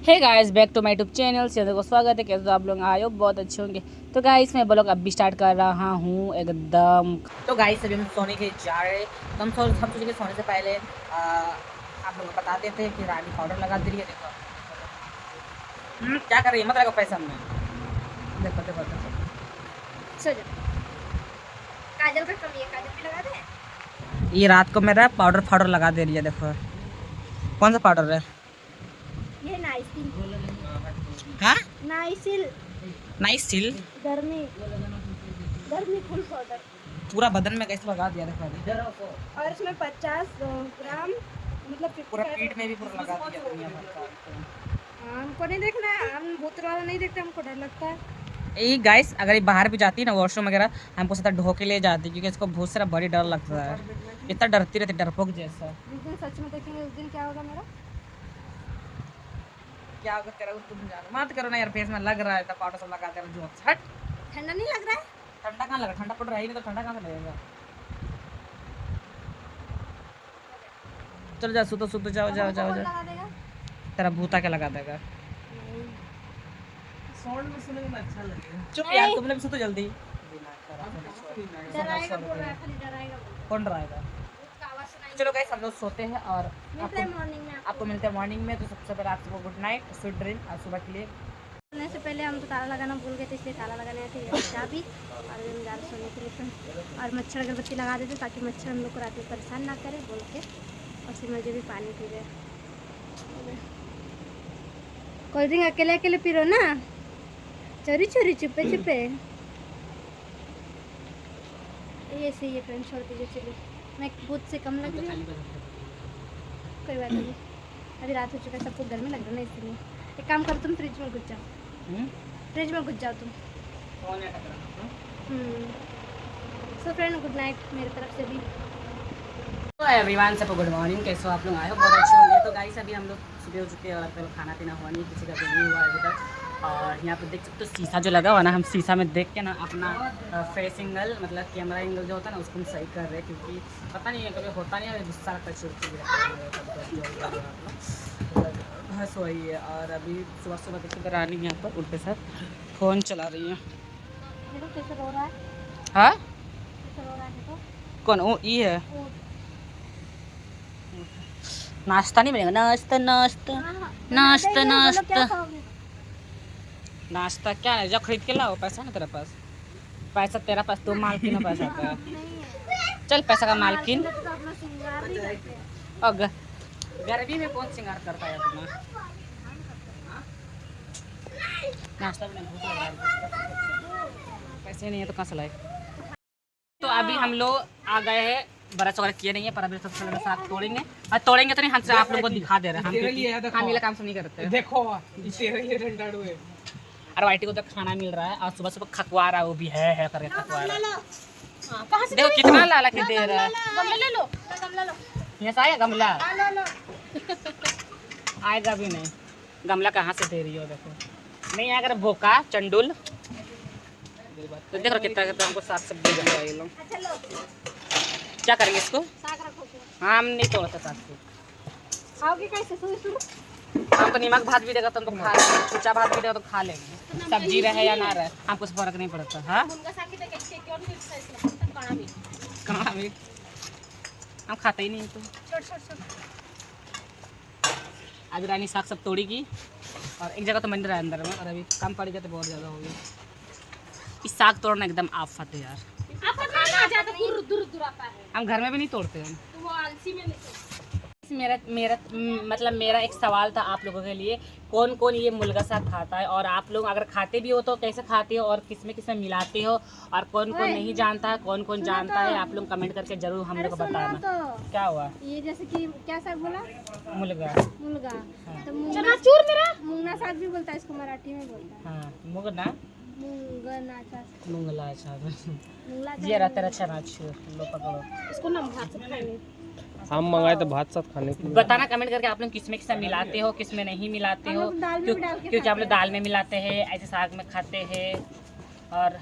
Hey guys, back to my YouTube channel से को स्वागत है। कैसे हो आप लोग? आए हो बहुत अच्छे होंगे। तो गाइस मैं ब्लॉग अभी स्टार्ट कर रहा हूँ एकदम। तो गाइस अभी हम सोने के जा रहे हैं। तो हम सोचे कि सोने से पहले आप लोग को बता देते हैं कि रानी पाउडर लगा दे रही है। देखो क्या कर रही है, मत लगा पैसा में। देखो देखो देखो सो जा। काजल का कमी है, काजल भी लगा दे। ये रात को मेरा पाउडर लगा दे रही है। देखो कौन सा पाउडर है ये नाइसिल। हाँ नाइसिल नाइस चिल। गर्मी फुल पाउडर पूरा बदन में कैसे लगा दिया। देखो और इसमें 50 ग्राम मतलब पूरा पीठ में भी पूरा लगा दिया दुनिया भर का। हमको नहीं देखना है, हम भूत वाला नहीं देखते, हमको डर लगता है। यही गाइस, अगर ये बाहर भी जाती है ना वॉशरूम वगैरह, हमको सीधा ढो के ले जाती है क्योंकि इसको बहुत सारा बड़ी डर लगता है। इतना डरती रहती, डरपोक जैसा। जिस दिन सच में देखेंगे उस दिन क्या होगा मेरा। क्या अगर तेरा तुम जानो मत करो ना यार, फेस में लग रहा है तो पाउडर सब लगा दे जो। हट, ठंडा नहीं लग रहा है? ठंडा कहाँ लगा? ठंडा पड़ रहा है नहीं तो ठंडा कहाँ से लगेगा। चलो जा, सुतो सुतो, जाओ जाओ जाओ कौन जाओ। लगा देगा? तेरा भूता के लगा देगा। साउंड में सुनेंगे ना अच्छा लगेगा। चुप यार, तुम लोग सुतो जल्दी। डराएगा बोल रहा है, खाली डराएगा बोल रहा कौन डराएगा? है। उसका आवाज सुनाई चलो गाइस, हम लोग सोते हैं और मिलता है मॉर्निंग में आपको मिलते हैं मॉर्निंग में। तो सबसे पहले आपको गुड नाइट, स्वीट ड्रीम। और सुबह के लिए सोने से पहले हम तो ताला लगाना भूल गए थे, इसलिए ताला लगाने आए थे। ये चाबी और हम जा रहे सोने के लिए फ्रेंड। और मच्छर अगरबत्ती लगा देते ताकि मच्छर हम लोग को रात में परेशान ना करे बोल के। और फिर मुझे भी पानी पी रहे। कोल्ड ड्रिंक अकेले अकेले पी रहे हो ना, चोरी चोरी चुपे चुपे। ये सही है फ्रेंड, छोड़ दीजिए। चलिए, मैं भूत से कम लग रही हूँ, कोई बात नहीं। अभी रात हो चुका है, सबको गर्मी लग रहा है ना, इसलिए एक काम करो, तुम फ्रिज में घुस जाओ। फ्रिज में घुस जाओ तुम। सो फ्रेंड, गुड नाइट मेरी तरफ से भी। तो एवरीवन, सबको गुड मॉर्निंग। कैसे हो आप लोग? आए हो बहुत अच्छे होंगे। तो गाइस अभी हम लोग सुबह हो चुके हैं और अब तक खाना पीना हुआ नहीं, किसी का भी नहीं हुआ अभी तक। और यहाँ पे देख सकते हो शीशा जो लगा हुआ ना, हम शीशा में देख के ना अपना फेस एंगल मतलब कैमरा एंगल जो होता है ना उसको हम सही कर रहे हैं। क्योंकि पता नहीं है, कभी होता नहीं है, गुस्सा लगता है, चिड़चिड़ बस वही है। और अभी सुबह सुबह देखिए रानी यहाँ पर उनके साथ फ़ोन चला रही है। देखो कैसे रो रहा है, हाँ कैसे रो रहा है देखो। कौन? ओ ई है। नाश्ता नहीं मिलेगा? नाश्ता नाश्ता नाश्ता नाश्ता नाश्ता क्या है? जब खरीद के लाओ। पैसा ना तेरे पास? पैसा तेरा पास, तू मालकिन हो पैसा का। चल पैसा का मालकिन। और गर्मी में कौन श्रृंगार करता है अपना? नाश्ता में भूख लगा है, पैसे नहीं है तो कहाँ से लाए? तो अभी हम लोग आ गए हैं, ब्रश वगैरह किए नहीं है, पर अभी सबसे पहले साग तोड़ेंगे। और तोड़ेंगे तो नहीं, हम आप लोगों को दिखा दे रहे हैं। हम ये काम से नहीं करते। देखो और वाइटी को तो खाना मिल रहा है और सुबह सुबह खकवा रहा है, वो भी है करके खकवा रहा है। देखो कितना लाला के दे रहा है। गमला ले लो, गमला लो। यहाँ से आया गमला? लो लो। आएगा भी नहीं, गमला कहाँ से दे रही हो? देखो नहीं आएगा बोका चंडुल। तो देखो कितना कितना हमको साग सब्जी दे रहा है ये लोग। अच्छा लो, क्या करेंगे इसको? साग रखो फिर। हाँ, हम नहीं तोड़ते साग को। खाओगे कैसे? शुरू शुरू हमको नमक भात भी देगा तो हम तो खा लेंगे, छुचा भात भी देगा तो खा लेंगे। सब्जी रहे या ना रहे हमको फर्क नहीं पड़ता। हाँ मुनगा साग की तो कैसे क्यों नहीं मिक्स है इसमें, तब काढ़ा भी कहाँ भी हम खाते ही नहीं। तो छोड़ छोड़ छोड़। आज रानी साग सब तोड़ेगी और एक जगह तो मंदिर है अंदर में, और अभी कम पड़ गया तो बहुत ज़्यादा हो गया। इस साग तोड़ना एकदम आफत है यार। आपको खाना ज्यादा दूर दूर दूर आता है, हम घर में भी नहीं तोड़ते हैं। तो वो आलसी में नहीं। मेरा मेरा मतलब मेरा एक सवाल था आप लोगों के लिए, कौन कौन ये मुलगा साग खाता है? और आप लोग अगर खाते भी हो तो कैसे खाते हो और किस में मिलाते हो? और कौन कौन नहीं जानता है, कौन कौन जानता है, आप लोग कमेंट करके जरूर हम लोग को बताना। तो क्या हुआ? ये जैसे कि क्या साग बोला? मुलगा। मुनगा। हाँ। तो चनाचूर मेरा मुंगना साग भी बोलता है इसको, मराठी में बोलता है। हाँ मुगना मुंगना साग, मुंगला। अच्छा मुंगला ये रहता है। अच्छा लो पकड़ो इसको ना भात से खाएंगे। हम मंगाए तो भात साथ खाने के लिए। बताना कमेंट करके आप लोग किस में मिलाते हो, किस में नहीं मिलाते हो। क्योंकि हम लोग दाल में मिलाते हैं, ऐसे साग में खाते हैं और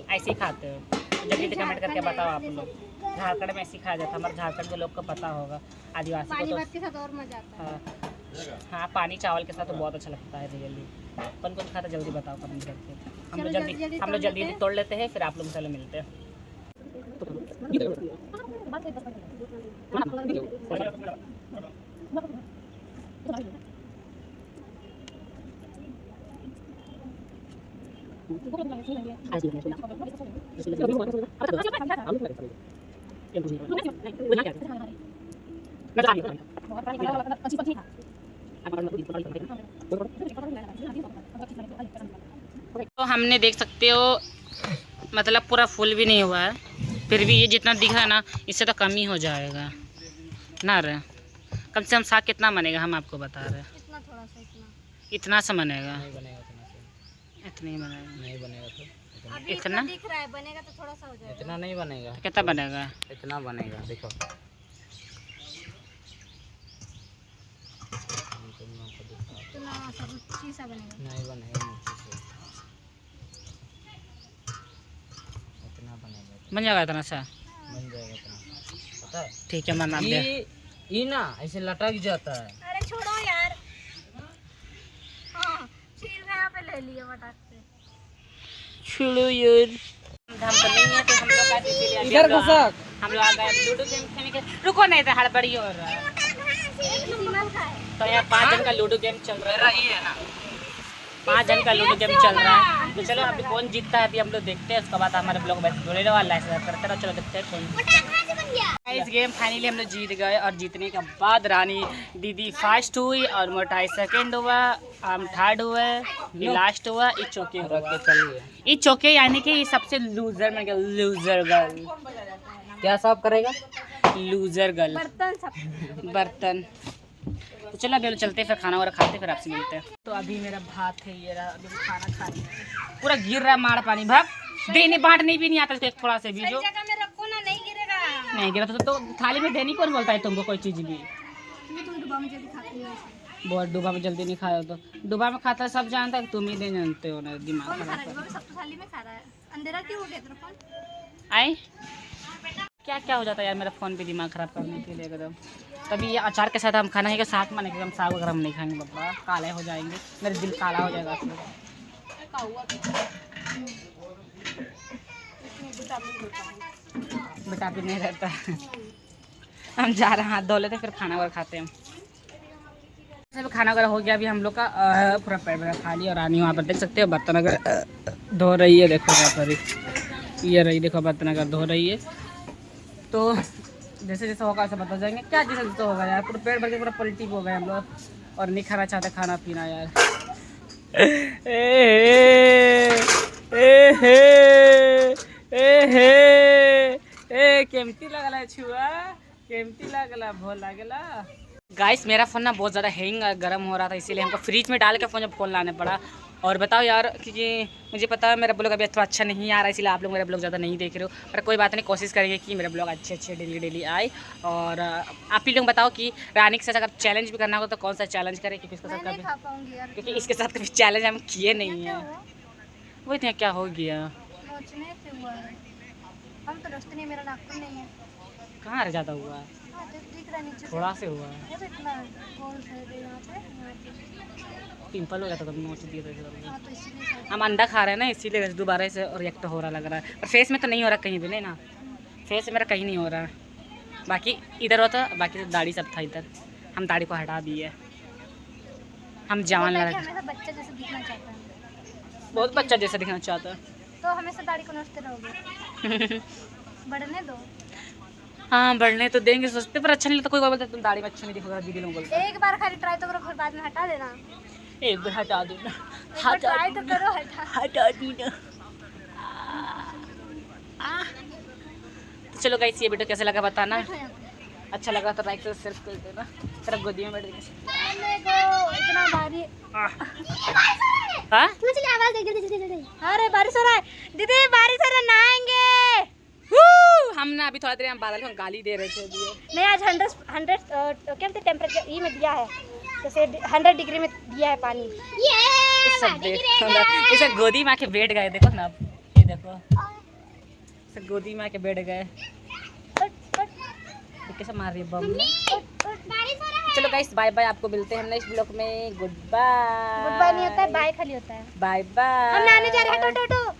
ऐसे ही खाते हो। जल्दी से कमेंट करके बताओ आप लोग। झारखंड में ऐसे ही खाया जाता है, हमारे झारखंड के लोग को पता होगा, आदिवासी को तो। के साथ और मजा आता है। हाँ हाँ, पानी चावल के साथ तो बहुत अच्छा लगता है रियली। कौन कौन खाता जल्दी बताओ कमेंट करके। चलो जल्दी हम लोग जल्दी तोड़ लेते हैं, फिर आप लोग चलो मिलते हैं। तो हमने देख सकते हो मतलब पूरा फुल भी नहीं हुआ है, फिर भी ये जितना दिख रहा है ना इससे तो कम ही हो जाएगा ना रे। कम से कम साग कितना बनेगा हम आपको बता रहे हैं। इतना थोड़ा सा इतना सा बनेगा, नहीं बनेगा इतना से। इतना ही बनेगा। नहीं बनेगा तो अभी इतना दिख रहा है, बनेगा तो थोड़ा सा हो जाएगा। इतना नहीं बनेगा। कितना बनेगा? इतना बनेगा देखो। इतना सा रुचि सा बनेगा। नहीं बनेगा मुझसे से। इतना बनेगा, बन जाएगा इतना सा? बन जाएगा इतना। पता है ठीक है, मैं दे। ये ना ऐसे लटक जाता है। अरे छोड़ो यार। हाँ, छील यहाँ पे ले लिए फटाक से। छोड़ो यार, हम तो नहीं है तो हम लोग आते इसीलिए अभी इधर घसक। हम लोग आ गए लूडो गेम खेलने के। रुको नहीं तो हड़बड़ी हो रहा है। तो यहाँ 5 जन का लूडो गेम चल रहा है ना, 5 जन का लूडो गेम चल रहा है। तो चलो अभी कौन जीतता है अभी हम लोग देखते हैं, उसके बाद हमारे ब्लॉग बस जुड़े वाला है करते रहो। चलो देखते हैं कौन। इस गेम फाइनली हम लोग जीत गए और जीतने के बाद रानी दीदी फर्स्ट हुई और मोटाई सेकंड हुआ, हम थर्ड हुए, ये लास्ट हुआ, ये चौके हुआ। ये चौके यानी कि ये सबसे लूजर में गया, लूजर गर्ल। क्या साफ करेगा? लूजर गर्ल बर्तन सब। बर्तन। तो चलो अभी हम चलते हैं, फिर खाना वगैरह खाते हैं, फिर आपसे मिलते हैं। तो अभी मेरा भात है ये रहा, अभी खाना खा रही हूं। पूरा गिर रहा है मार पानी। भाग देने बांटने भी नहीं आता इसको, थोड़ा से भी जो जगह में रखो ना, नहीं गिरेगा। नहीं गिरा तो थाली में देनी कौन बोलता है तुमको कोई चीज भी? तुम डब्बा में जल्दी खाती हो। बहुत डूबा में जल्दी नहीं खाया तो डूबा में खाता है सब जानता है, तुम ही नहीं जानते हो ना, दिमाग कौन खा रहा है? खराब डब्बा में सब तो थाली में खा रहा है। अंधेरा क्यों हो गया तेरा फोन? आए। क्या क्या हो जाता है यार मेरा फ़ोन पे दिमाग ख़राब करने के लिए एकदम। तभी ये अचार के साथ हम खाना है कि साग में एकदम साग वगैरह हम नहीं खाएंगे बाबा, काले हो जाएंगे, मेरा दिल काला हो जाएगा फिर। विटामिन नहीं रहता। हम जा रहे हैं, हाथ धो लेते फिर खाना वगैरह खाते हैं। सब खाना वगैरह हो गया अभी हम लोग का, पूरा पेट वगैरह खा लिया। और रानी वहाँ पर देख सकते हो बर्तन अगर धो रही है, देखो वहाँ पर ये रही, देखो बर्तन अगर धो रही है। तो जैसे जैसे होगा ऐसे बता जाएंगे क्या, जैसे जैसे होगा यार। पूरा पेट भर के पूरा पलटी हो गए हम लोग और नहीं खाना चाहते खाना पीना यार। केमती लगला छुआ, केमती लगला, भोल लगला। गाइस मेरा फ़ोन ना बहुत ज़्यादा हैंग गर्म हो रहा था, इसीलिए हमको फ्रिज में डाल के फ़ोन जब फ़ोन लाने पड़ा। और बताओ यार, क्योंकि मुझे पता है मेरा ब्लॉग अभी थोड़ा अच्छा नहीं आ रहा है, इसलिए आप लोग मेरा ब्लॉग ज़्यादा नहीं देख रहे हो, पर कोई बात नहीं, कोशिश करेंगे कि मेरा ब्लॉग अच्छे डेली डेली आए। और आप ही लोग बताओ कि रानी के साथ अगर चैलेंज भी करना हो तो कौन सा चैलेंज करें, क्योंकि इसके साथ नहीं खा पाऊंगी यार, क्योंकि इसके साथ कभी चैलेंज हम किए नहीं हैं। वो इतना क्या हो गया, नोचने से हुआ है। हम तो दोस्त नहीं, मेरा नाखून नहीं है। कहाँ रह जाता हुआ है, हाँ, तो दिख रहा है नीचे से। थोड़ा से हुआ है, ये तो इतना गोल है यहाँ पे। पिंपल हो जाता तो नोच दिए थे। हाँ, तो इसीलिए शायद। हम अंडा खा रहे हैं ना, इसीलिए दोबारा से रिएक्ट हो रहा लग रहा है, पर फेस में तो नहीं हो रहा कहीं भी, नहीं ना, फेस मेरा कहीं नहीं हो रहा। बाकी इधर होता, बाकी तो दाढ़ी सब था इधर, हम दाढ़ी को हटा दिए। हम जवान लग रहे, हमेशा बच्चा जैसे दिखना चाहता है, बहुत बच्चा जैसा दिखना चाहता है। तो हमेशा दाढ़ी को नोचते रहोगे। बढ़ने दो। हाँ बढ़ने तो देंगे सोचते, पर अच्छा नहीं लगता। कोई बोलता तुम दाढ़ी में अच्छा नहीं दिखोगा, दीदी लोग बोलते एक बार खाली ट्राई तो करो, फिर बाद में हटा देना। एक बार हटा देना, एक बार ट्राई तो करो, हटा देना। तो चलो गाइस, ये वीडियो कैसा लगा बताना, बैठो यहाँ पे। अच्छा लगा तो लाइक से शेयर कर देना। तेरा गोदी में बैठ के इतना भारी। हाँ मुझे आवाज दे। अरे बारिश हो रहा है दीदी, बारिश हो रहा है, नहाएंगे। हम ना अभी थोड़ा देर हम बादल को गाली दे रहे थे अभी। नहीं, आज 100 क्या बोलते टेम्परेचर ये में दिया है, जैसे 100 डिग्री में दिया है पानी। सब देखो इसे गोदी में आके बैठ गए, देखो ना, ये देखो इसे गोदी में आके बैठ गए। कैसे मार रही है बम। बारिश हो रहा है। चलो गाइस बाय बाय, आपको मिलते हैं नेक्स्ट ब्लॉग में। Goodbye. गुड बाय नहीं होता है, बाय खाली होता है। Bye bye. हम नहाने जा रहे हैं, टो टो टो।